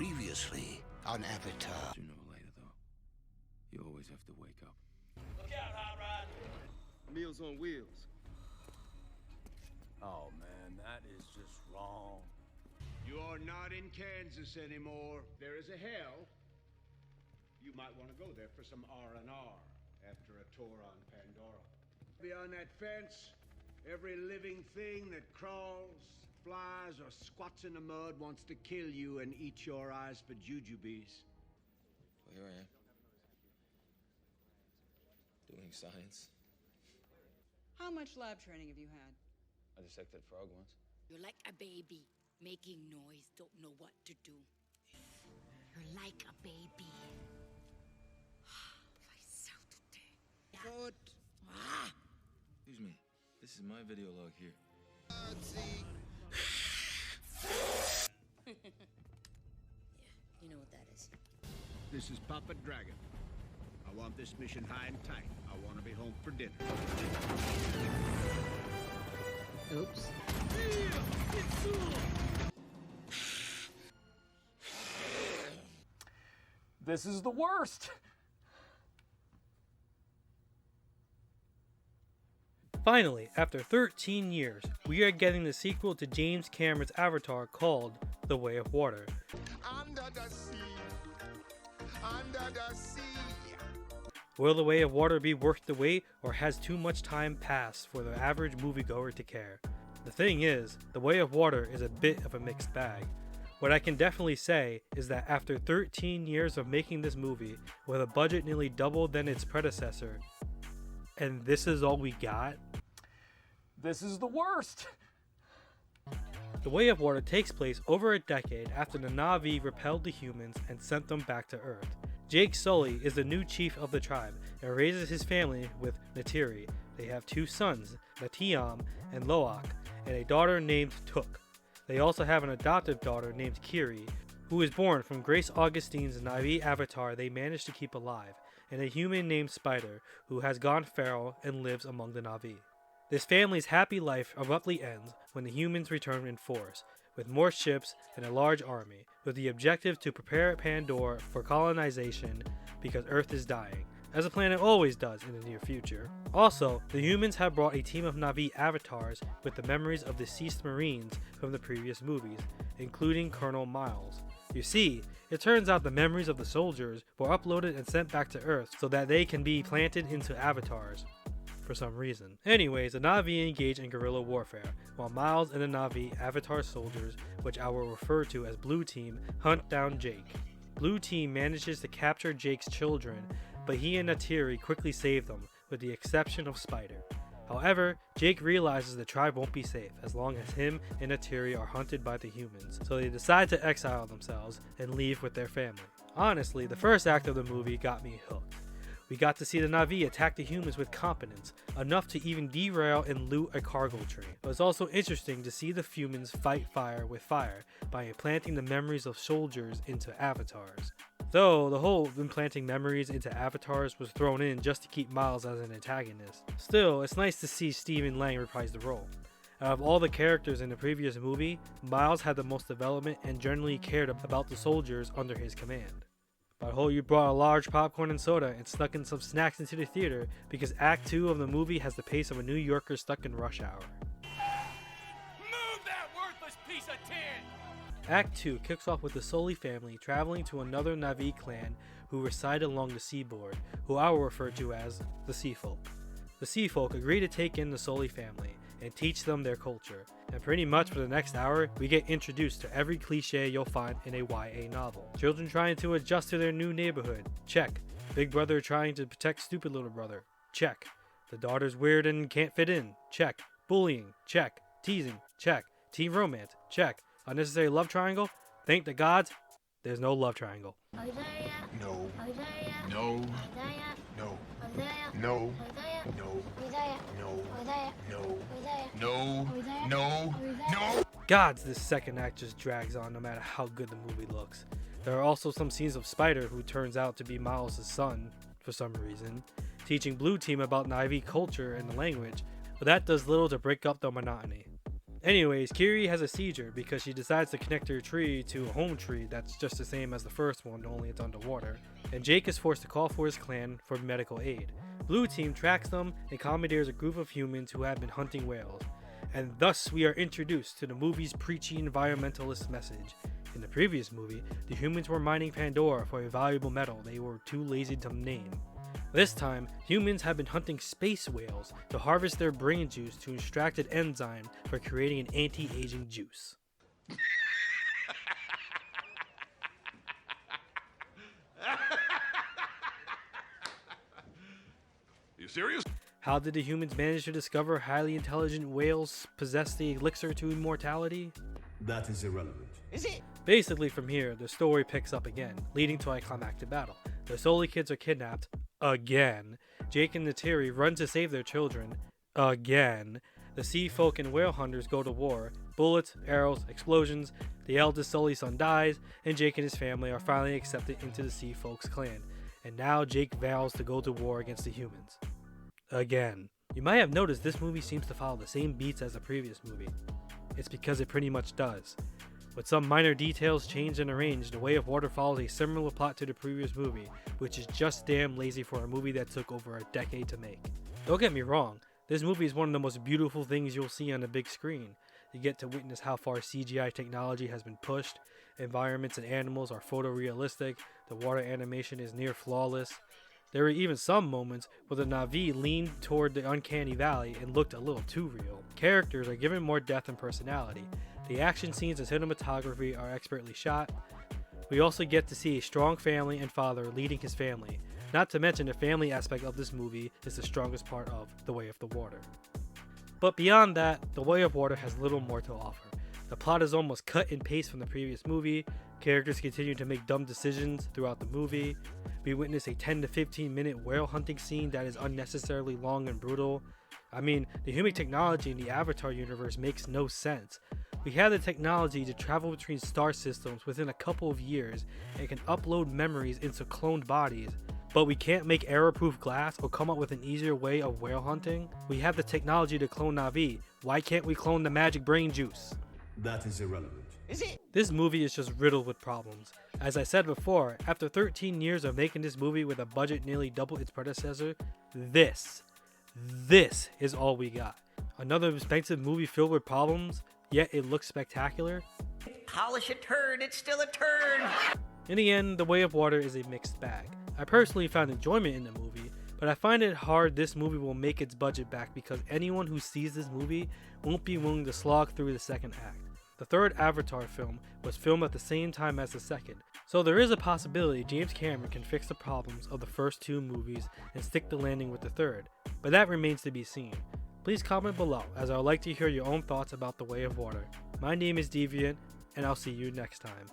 Previously on Avatar. Sooner or later, though, you always have to wake up. Look out, Hot Rod! Meals on Wheels. Oh man, that is just wrong. You are not in Kansas anymore. There is a hell. You might want to go there for some R&R after a tour on Pandora. Beyond that fence, every living thing that crawls, flies, or squats in the mud wants to kill you and eat your eyes for jujubes. Well, here I am. Doing science. How much lab training have you had? I dissected a frog once. You're like a baby, making noise, don't know what to do. You're like a baby. Good. Excuse me. This is my video log here. Yeah, you know what that is. This is Puppet Dragon. I want this mission high and tight. I want to be home for dinner. Oops. This is the worst. Finally, after 13 years, we are getting the sequel to James Cameron's Avatar called The Way of Water. Under the sea. Under the sea. Will The Way of Water be worth the wait, or has too much time passed for the average moviegoer to care? The thing is, The Way of Water is a bit of a mixed bag. What I can definitely say is that after 13 years of making this movie, with a budget nearly double than its predecessor, and this is all we got? This is the worst. The Way of Water takes place over a decade after the Na'vi repelled the humans and sent them back to Earth. Jake Sully is the new chief of the tribe and raises his family with Neytiri. They have two sons, Natiam and Loak, and a daughter named Tuk. They also have an adoptive daughter named Kiri, who was born from Grace Augustine's Na'vi avatar they managed to keep alive, and a human named Spider, who has gone feral and lives among the Na'vi. This family's happy life abruptly ends when the humans return in force, with more ships and a large army, with the objective to prepare Pandora for colonization because Earth is dying, as the planet always does in the near future. Also, the humans have brought a team of Na'vi avatars with the memories of deceased Marines from the previous movies, including Colonel Miles. You see, it turns out the memories of the soldiers were uploaded and sent back to Earth so that they can be planted into avatars. For some reason. Anyways, the Na'vi engage in guerrilla warfare, while Miles and the Na'vi Avatar soldiers, which I will refer to as Blue Team, hunt down Jake. Blue Team manages to capture Jake's children, but he and Neytiri quickly save them, with the exception of Spider. However, Jake realizes the tribe won't be safe as long as him and Neytiri are hunted by the humans, so they decide to exile themselves and leave with their family. Honestly, the first act of the movie got me hooked. We got to see the Na'vi attack the humans with competence, enough to even derail and loot a cargo train. It was also interesting to see the humans fight fire with fire by implanting the memories of soldiers into avatars. Though the whole implanting memories into avatars was thrown in just to keep Miles as an antagonist. Still, it's nice to see Stephen Lang reprise the role. Out of all the characters in the previous movie, Miles had the most development and generally cared about the soldiers under his command. But I hope you brought a large popcorn and soda and snuck in some snacks into the theater, because Act 2 of the movie has the pace of a New Yorker stuck in rush hour. Move that worthless piece of tin! Act 2 kicks off with the Sully family traveling to another Na'vi clan who reside along the seaboard, who I will refer to as the Sea Folk. The Sea Folk agree to take in the Sully family and teach them their culture, and pretty much for the next hour, we get introduced to every cliche you'll find in a YA novel. Children trying to adjust to their new neighborhood, check. Big brother trying to protect stupid little brother, check. The daughter's weird and can't fit in, check. Bullying, check. Teasing, check. Teen romance, check. Unnecessary love triangle? Thank the gods, there's no love triangle. No. No. No. No. No. No. No. No. No. Gods, this second act just drags on no matter how good the movie looks. There are also some scenes of Spider, who turns out to be Miles' son for some reason, teaching Blue Team about Na'vi culture and the language, but that does little to break up the monotony. Anyways, Kiri has a seizure because she decides to connect her tree to a home tree that's just the same as the first one, only it's underwater. And Jake is forced to call for his clan for medical aid. Blue team tracks them and commandeers a group of humans who have been hunting whales. And thus we are introduced to the movie's preachy environmentalist message. In the previous movie, the humans were mining Pandora for a valuable metal they were too lazy to name. This time, humans have been hunting space whales to harvest their brain juice to extract an enzyme for creating an anti-aging juice. You serious? How did the humans manage to discover highly intelligent whales possess the elixir to immortality? That is irrelevant. Is it? Basically from here, the story picks up again, leading to a climactic battle. The Sully kids are kidnapped, again. Jake and Neytiri run to save their children, again. The sea folk and whale hunters go to war. Bullets, arrows, explosions. The eldest Sully son dies, and Jake and his family are finally accepted into the sea folks clan. And now Jake vows to go to war against the humans. Again. You might have noticed this movie seems to follow the same beats as the previous movie. It's because it pretty much does. With some minor details changed and arranged, The Way of Water follows a similar plot to the previous movie, which is just damn lazy for a movie that took over a decade to make. Don't get me wrong, this movie is one of the most beautiful things you'll see on the big screen. You get to witness how far CGI technology has been pushed, environments and animals are photorealistic, the water animation is near flawless. There were even some moments where the Na'vi leaned toward the uncanny valley and looked a little too real. Characters are given more depth and personality. The action scenes and cinematography are expertly shot. We also get to see a strong family and father leading his family. Not to mention the family aspect of this movie is the strongest part of The Way of the Water. But beyond that, The Way of Water has little more to offer. The plot is almost cut and paste from the previous movie. Characters continue to make dumb decisions throughout the movie. We witness a 10 to 15 minute whale hunting scene that is unnecessarily long and brutal. I mean, the human technology in the Avatar universe makes no sense. We have the technology to travel between star systems within a couple of years and can upload memories into cloned bodies, but we can't make error-proof glass or come up with an easier way of whale hunting? We have the technology to clone Na'vi. Why can't we clone the magic brain juice? That is irrelevant. Is it? This movie is just riddled with problems. As I said before, after 13 years of making this movie with a budget nearly double its predecessor, this is all we got. Another expensive movie filled with problems, yet it looks spectacular. Polish a turd, it's still a turd. In the end, The Way of Water is a mixed bag. I personally found enjoyment in the movie, but I find it hard this movie will make its budget back because anyone who sees this movie won't be willing to slog through the second act. The third Avatar film was filmed at the same time as the second, so there is a possibility James Cameron can fix the problems of the first two movies and stick the landing with the third, but that remains to be seen. Please comment below, as I would like to hear your own thoughts about The Way of Water. My name is Deviant, and I'll see you next time.